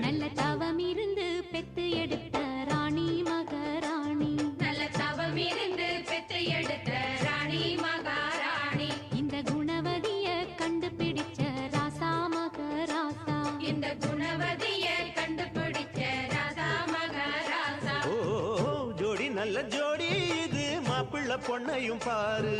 நல்ல தவம் இருந்து பெத்து எடுத்த ராணி மகாராணி நல்ல தவம் இருந்து பெத்து எடுத்த ராணி மகாராணி இந்த குணவதிய கண்டுபிடிச்ச ராசா மகராசா இந்த குணவதிய கண்டுபிடிச்ச ராசா மகாராசா ஓ ஜோடி நல்ல ஜோடி இது மாப்பிள்ள பொண்ணையும் பாரு